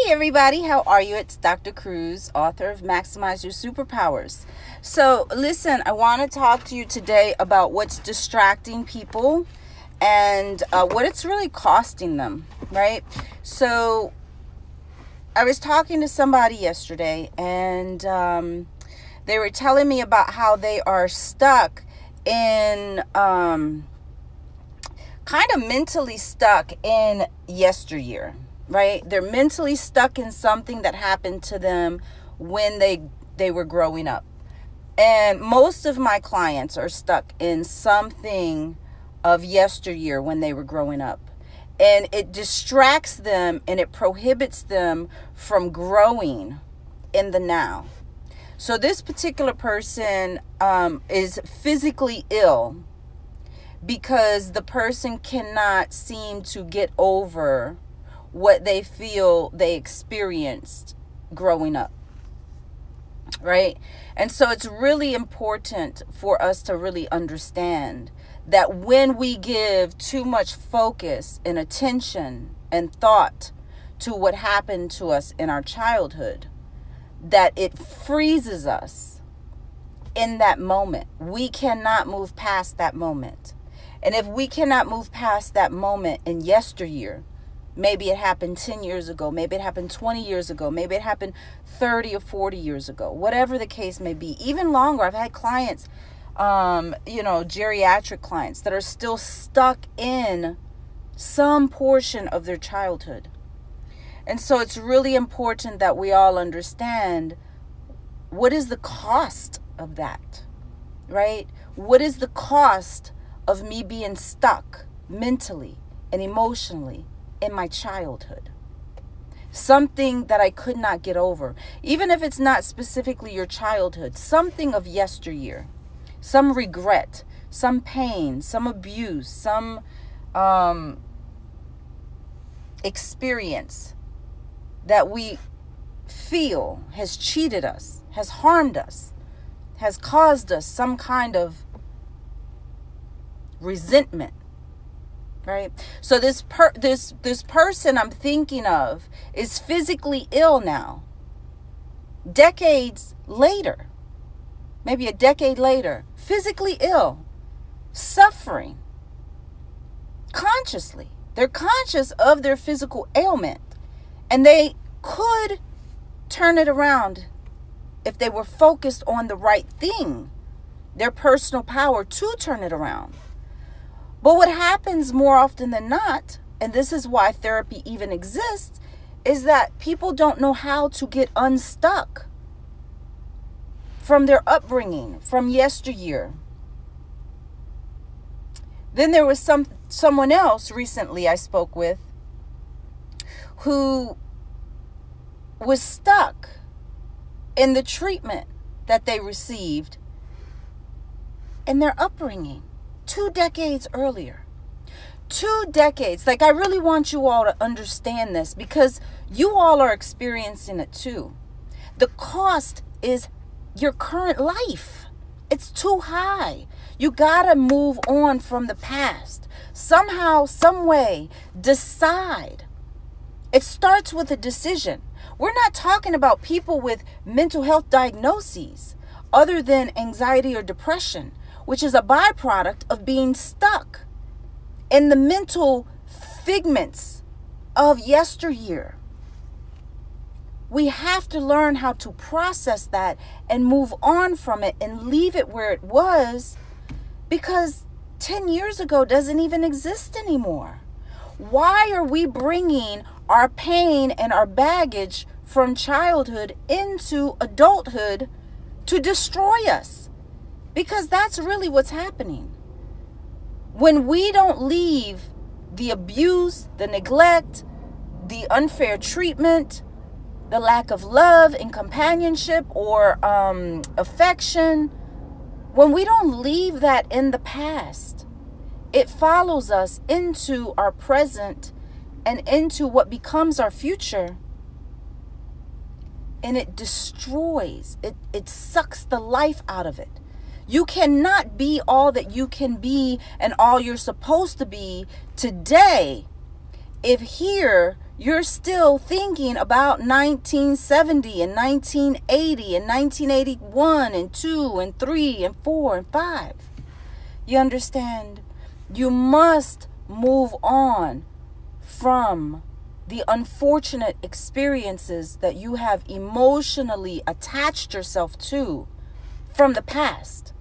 everybody, how are you? It's Dr. Cruz, author of Maximize Your Superpowers. So listen, I want to talk to you today about what's distracting people and what it's really costing them, right? So I was talking to somebody yesterday and they were telling me about how they are stuck in kind of mentally stuck in yesteryear. Right? They're mentally stuck in something that happened to them when they were growing up. And most of my clients are stuck in something of yesteryear when they were growing up. And it distracts them and it prohibits them from growing in the now. So this particular person is physically ill because the person cannot seem to get over what they feel they experienced growing up, right? And so it's really important for us to really understand that when we give too much focus and attention and thought to what happened to us in our childhood, that it freezes us in that moment. We cannot move past that moment. And if we cannot move past that moment in yesteryear, maybe it happened 10 years ago. Maybe it happened 20 years ago. Maybe it happened 30 or 40 years ago. Whatever the case may be. Even longer. I've had clients, geriatric clients that are still stuck in some portion of their childhood. And so it's really important that we all understand what is the cost of that, right? What is the cost of me being stuck mentally and emotionally in my childhood? Something that I could not get over. Even if it's not specifically your childhood, something of yesteryear, some regret, some pain, some abuse, some experience that we feel has cheated us, has harmed us, has caused us some kind of resentment. Right? So this person I'm thinking of is physically ill now. Decades later, maybe a decade later, physically ill, suffering, consciously. They're conscious of their physical ailment, and they could turn it around if they were focused on the right thing, their personal power to turn it around. But what happens more often than not, and this is why therapy even exists, is that people don't know how to get unstuck from their upbringing, from yesteryear. Then there was someone else recently I spoke with who was stuck in the treatment that they received in their upbringing. 2 decades earlier. 2 decades. Like, I really want you all to understand this because you all are experiencing it too. The cost is your current life. It's too high. You gotta move on from the past. Somehow, some way, decide. It starts with a decision. We're not talking about people with mental health diagnoses other than anxiety or depression, which is a byproduct of being stuck in the mental figments of yesteryear. We have to learn how to process that and move on from it and leave it where it was, because 10 years ago doesn't even exist anymore. Why are we bringing our pain and our baggage from childhood into adulthood to destroy us? Because that's really what's happening. When we don't leave the abuse, the neglect, the unfair treatment, the lack of love and companionship or affection, when we don't leave that in the past, it follows us into our present and into what becomes our future. And it destroys, it sucks the life out of it. You cannot be all that you can be and all you're supposed to be today if here you're still thinking about 1970 and 1980 and 1981 and 2 and 3 and 4 and 5. You understand? You must move on from the unfortunate experiences that you have emotionally attached yourself to from the past.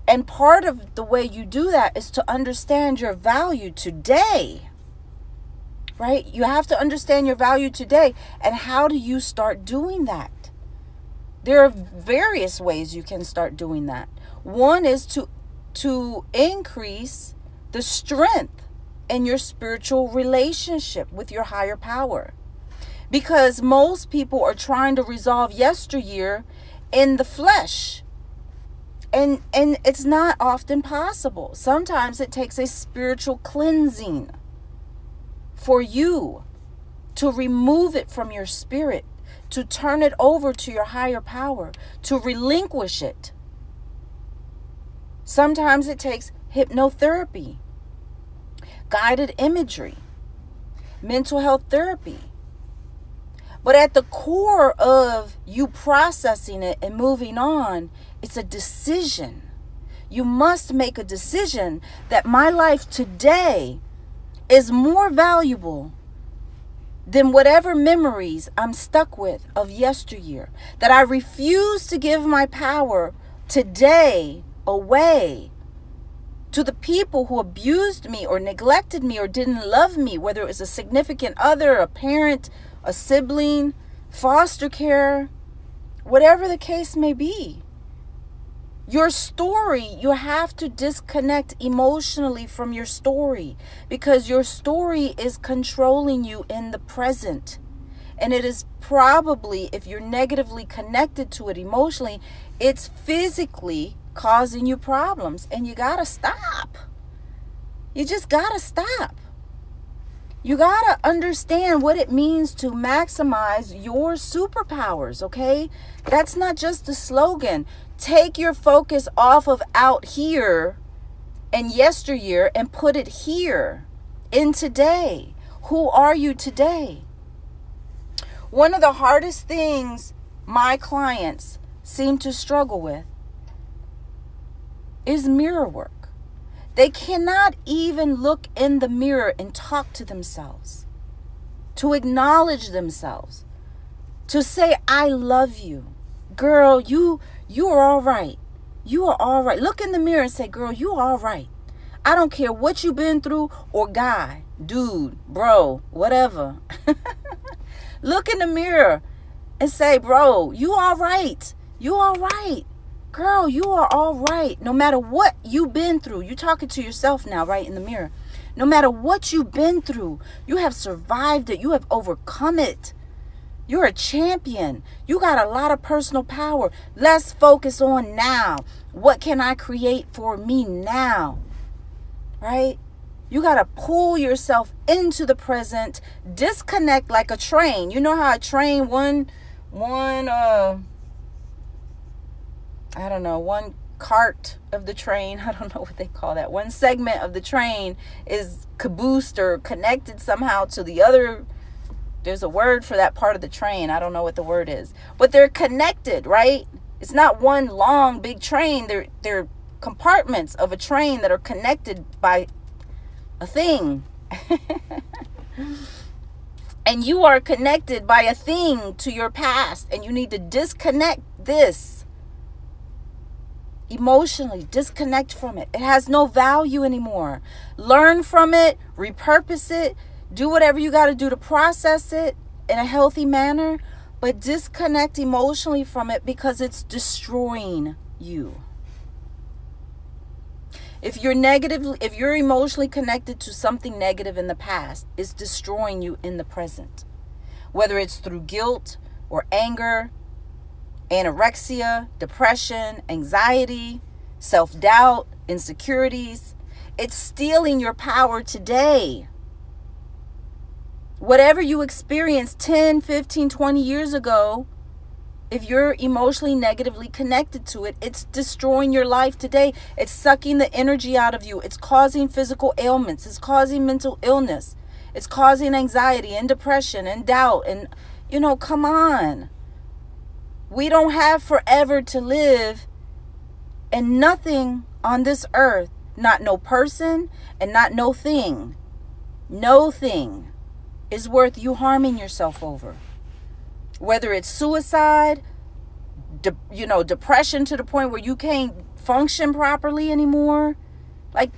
And part of the way you do that is to understand your value today. Right? You have to understand your value today. And how do you start doing that? There are various ways you can start doing that. One is to increase the strength in your spiritual relationship with your higher power. Because most people are trying to resolve yesteryear in the flesh. And it's not often possible. Sometimes it takes a spiritual cleansing for you to remove it from your spirit, to turn it over to your higher power, to relinquish it. Sometimes it takes hypnotherapy, guided imagery, mental health therapy. But at the core of you processing it and moving on, it's a decision. You must make a decision that my life today is more valuable than whatever memories I'm stuck with of yesteryear. That I refuse to give my power today away to the people who abused me or neglected me or didn't love me, whether it was a significant other, a parent, a sibling, foster care, whatever the case may be. Your story, you have to disconnect emotionally from your story, because your story is controlling you in the present. And it is probably, if you're negatively connected to it emotionally, it's physically causing you problems. And you gotta stop. You just gotta stop. You gotta understand what it means to maximize your superpowers, okay? That's not just a slogan. Take your focus off of out here and yesteryear and put it here in today. Who are you today? One of the hardest things my clients seem to struggle with is mirror work. They cannot even look in the mirror and talk to themselves, to acknowledge themselves, to say, I love you. Girl, you are all right. You are all right. Look in the mirror and say, girl, you are all right. I don't care what you've been through, or guy, dude, bro, whatever. Look in the mirror and say, bro, you all right. You all right. Girl, you are all right. No matter what you've been through, you're talking to yourself now, right, in the mirror. No matter what you've been through, you have survived it. You have overcome it. You're a champion. You got a lot of personal power. Let's focus on now. What can I create for me now? Right? You got to pull yourself into the present. Disconnect like a train. You know how a train, one cart of the train, I don't know what they call that. One segment of the train is caboosed or connected somehow to the other. There's a word for that part of the train. I don't know what the word is. But they're connected, right? It's not one long, big train. They're compartments of a train that are connected by a thing. And you are connected by a thing to your past. And you need to disconnect this. Emotionally, disconnect from it. It has no value anymore. Learn from it. Repurpose it. Do whatever you got to do to process it in a healthy manner, but disconnect emotionally from it, because it's destroying you. If you're emotionally connected to something negative in the past, it's destroying you in the present. Whether it's through guilt or anger, anorexia, depression, anxiety, self-doubt, insecurities, it's stealing your power today. Whatever you experienced 10, 15, 20 years ago, if you're emotionally negatively connected to it, it's destroying your life today. It's sucking the energy out of you. It's causing physical ailments. It's causing mental illness. It's causing anxiety and depression and doubt. And, come on. We don't have forever to live, and nothing on this earth, not no person and not no thing is worth you harming yourself over. Whether it's suicide, depression to the point where you can't function properly anymore. Like,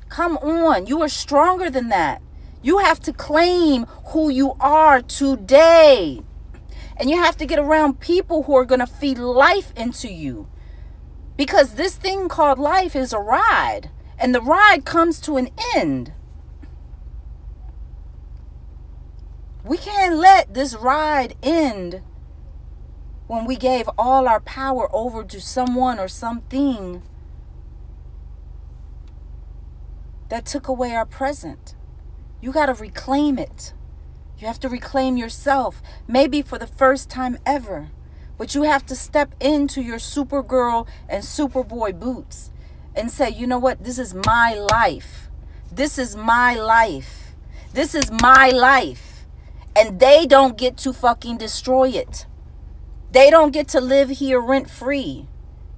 come on. You are stronger than that. You have to claim who you are today. And you have to get around people who are going to feed life into you. Because this thing called life is a ride. And the ride comes to an end. We can't let this ride end when we gave all our power over to someone or something that took away our present. You got to reclaim it. You have to reclaim yourself, maybe for the first time ever. But you have to step into your Supergirl and Superboy boots and say, you know what? This is my life. This is my life. This is my life. And they don't get to fucking destroy it. They don't get to live here rent-free.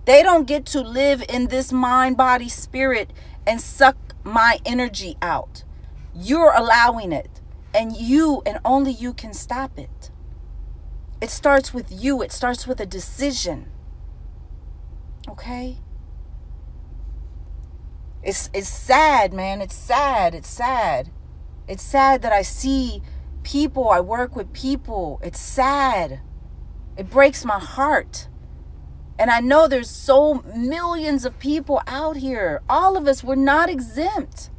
They don't get to live in this mind, body, spirit and suck my energy out. You're allowing it. And you and only you can stop it. It starts with you. It starts with a decision. Okay? It's sad, man. It's sad. It's sad. It's sad that I see people. I work with people. It's sad. It breaks my heart. And I know there's so millions of people out here. All of us, we're not exempt.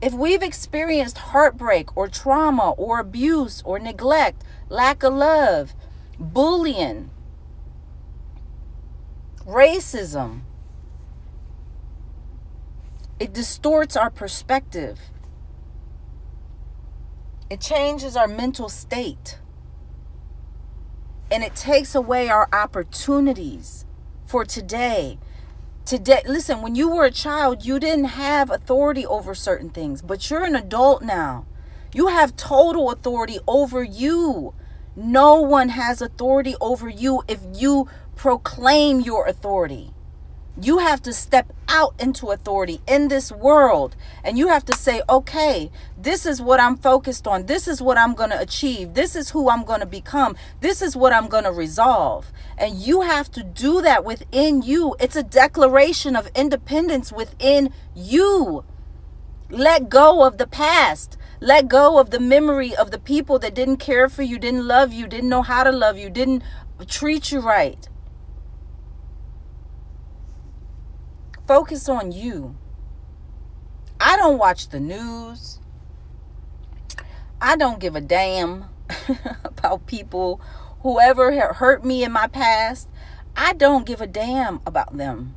If we've experienced heartbreak or trauma or abuse or neglect, lack of love, bullying, racism, it distorts our perspective. It changes our mental state. And it takes away our opportunities for today. Today, listen, when you were a child, you didn't have authority over certain things, but you're an adult now. You have total authority over you. No one has authority over you if you proclaim your authority. You have to step out into authority in this world. And you have to say, okay, this is what I'm focused on. This is what I'm going to achieve. This is who I'm going to become. This is what I'm going to resolve. And you have to do that within you. It's a declaration of independence within you. Let go of the past. Let go of the memory of the people that didn't care for you, didn't love you, didn't know how to love you, didn't treat you right. Focus on you. I don't watch the news. I don't give a damn about people. Whoever hurt me in my past, I don't give a damn about them.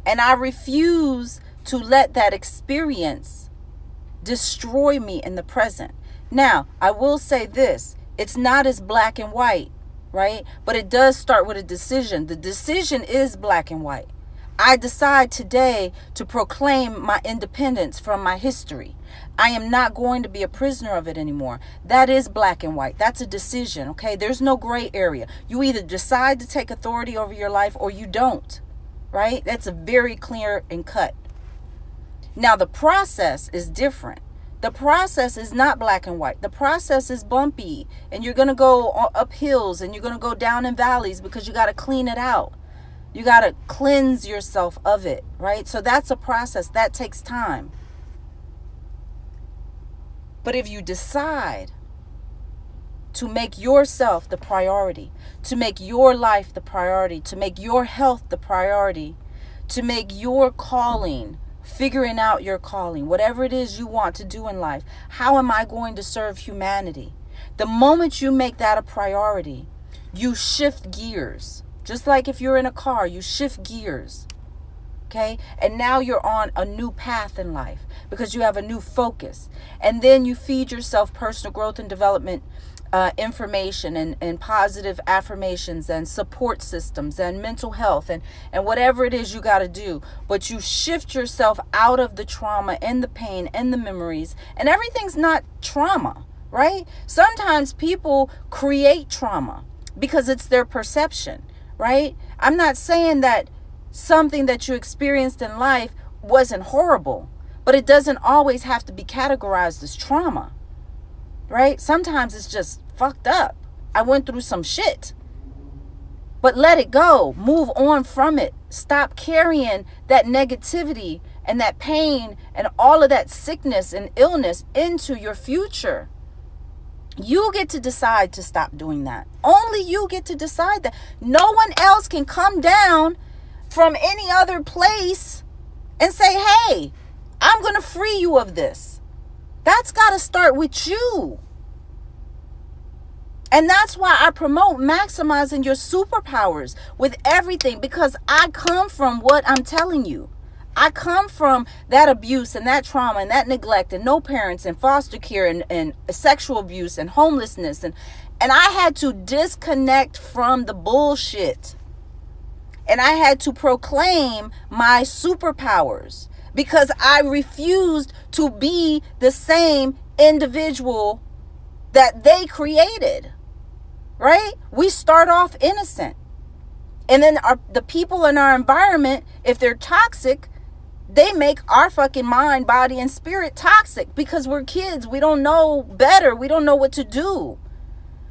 And I refuse to let that experience destroy me in the present. Now, I will say this. It's not as black and white, right? But it does start with a decision. The decision is black and white. I decide today to proclaim my independence from my history. I am not going to be a prisoner of it anymore. That is black and white. That's a decision, okay? There's no gray area. You either decide to take authority over your life or you don't, right? That's a very clear and cut. Now, the process is different. The process is not black and white. The process is bumpy, and you're going to go up hills and you're going to go down in valleys because you got to clean it out. You got to cleanse yourself of it, right? So that's a process. That takes time. But if you decide to make yourself the priority, to make your life the priority, to make your health the priority, to make your calling, figuring out your calling, whatever it is you want to do in life, how am I going to serve humanity? The moment you make that a priority, you shift gears. Just like if you're in a car, you shift gears, okay? And now you're on a new path in life because you have a new focus. And then you feed yourself personal growth and development information and positive affirmations and support systems and mental health and whatever it is you got to do. But you shift yourself out of the trauma and the pain and the memories. And everything's not trauma, right? Sometimes people create trauma because it's their perception, right? I'm not saying that something that you experienced in life wasn't horrible, but it doesn't always have to be categorized as trauma, right? Sometimes it's just fucked up. I went through some shit, but let it go. Move on from it. Stop carrying that negativity and that pain and all of that sickness and illness into your future. You get to decide to stop doing that. Only you get to decide that. No one else can come down from any other place and say, hey, I'm going to free you of this. That's got to start with you. And that's why I promote maximizing your superpowers with everything, because I come from what I'm telling you. I come from that abuse and that trauma and that neglect and no parents and foster care and sexual abuse and homelessness. And I had to disconnect from the bullshit. And I had to proclaim my superpowers because I refused to be the same individual that they created, right? We start off innocent. And then the people in our environment, if they're toxic, they make our fucking mind, body, and spirit toxic because we're kids. We don't know better. We don't know what to do.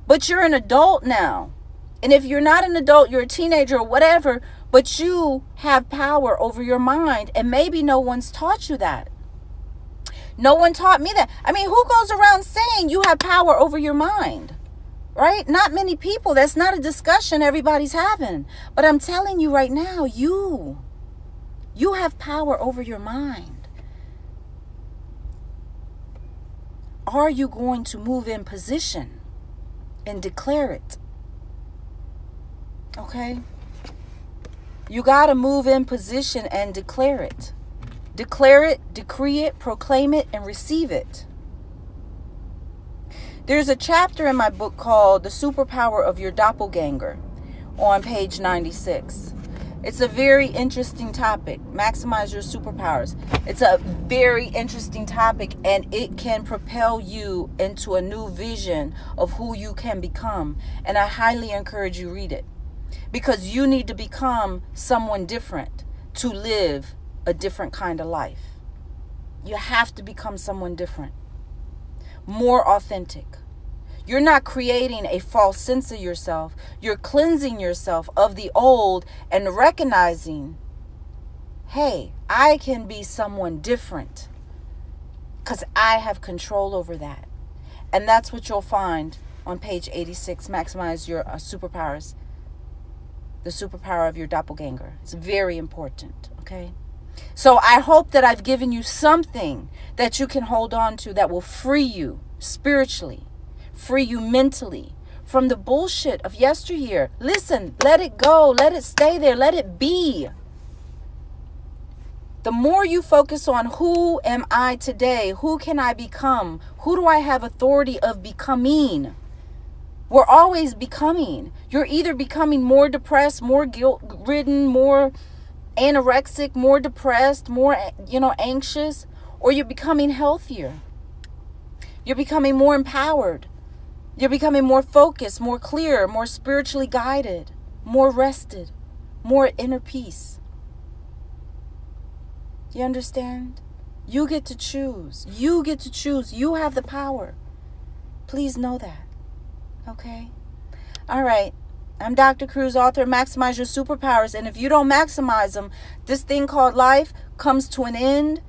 But you're an adult now. And if you're not an adult, you're a teenager or whatever, but you have power over your mind. And maybe no one's taught you that. No one taught me that. I mean, who goes around saying you have power over your mind? Right? Not many people. That's not a discussion everybody's having. But I'm telling you right now, you have power over your mind. Are you going to move in position and declare it? Okay? You got to move in position and declare it. Declare it, decree it, proclaim it, and receive it. There's a chapter in my book called The Superpower of Your Doppelganger on page 96. It's a very interesting topic. Maximize your superpowers. It's a very interesting topic, and it can propel you into a new vision of who you can become. And I highly encourage you read it, because you need to become someone different to live a different kind of life. You have to become someone different, more authentic. You're not creating a false sense of yourself. You're cleansing yourself of the old and recognizing, hey, I can be someone different because I have control over that. And that's what you'll find on page 86, Maximize Your Superpowers. The superpower of your doppelganger. It's very important, okay? So I hope that I've given you something that you can hold on to that will free you spiritually, free you mentally from the bullshit of yesteryear. Listen, let it go. Let it stay there. Let it be. The more you focus on who am I today? Who can I become? Who do I have authority of becoming? We're always becoming. You're either becoming more depressed, more guilt-ridden, more anorexic, more depressed, more, anxious, or you're becoming healthier. You're becoming more empowered. You're becoming more focused, more clear, more spiritually guided, more rested, more inner peace. You understand? You get to choose. You get to choose. You have the power. Please know that. Okay? All right. I'm Dr. Cruz, author of Maximize Your Superpowers. And if you don't maximize them, this thing called life comes to an end.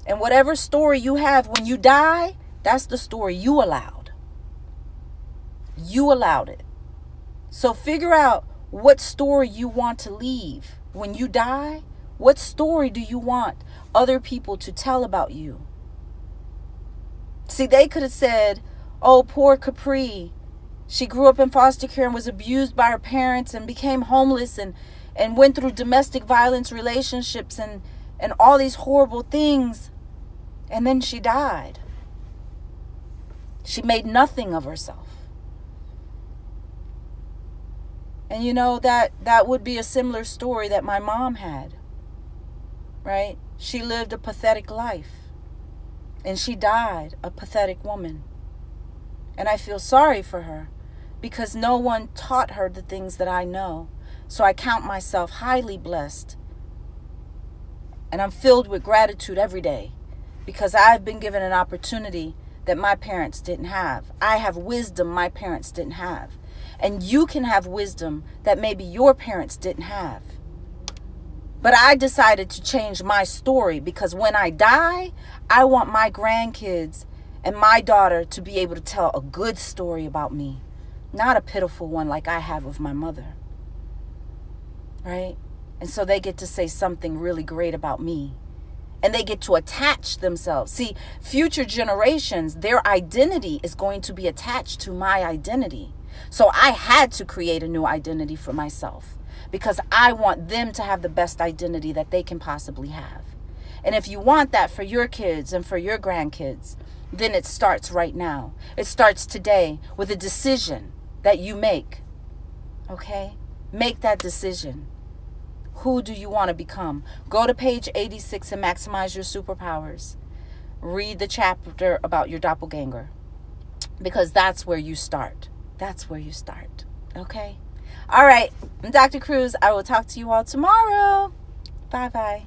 And whatever story you have when you die, that's the story you allowed. You allowed it. So figure out what story you want to leave when you die. What story do you want other people to tell about you? See, they could have said, oh, poor Capri. She grew up in foster care and was abused by her parents and became homeless and went through domestic violence relationships and all these horrible things. And then she died. She made nothing of herself. And that would be a similar story that my mom had, right? She lived a pathetic life, and she died a pathetic woman. And I feel sorry for her because no one taught her the things that I know. So I count myself highly blessed. And I'm filled with gratitude every day because I've been given an opportunity that my parents didn't have. I have wisdom my parents didn't have. And you can have wisdom that maybe your parents didn't have. But I decided to change my story because when I die, I want my grandkids and my daughter to be able to tell a good story about me, not a pitiful one like I have of my mother. Right? And so they get to say something really great about me. And they get to attach themselves. See, future generations, their identity is going to be attached to my identity. So I had to create a new identity for myself because I want them to have the best identity that they can possibly have. And if you want that for your kids and for your grandkids, then it starts right now. It starts today with a decision that you make. Okay? Make that decision. Who do you want to become? Go to page 86 and maximize your superpowers. Read the chapter about your doppelganger because that's where you start. That's where you start. Okay? All right. I'm Dr. Cruz. I will talk to you all tomorrow. Bye-bye.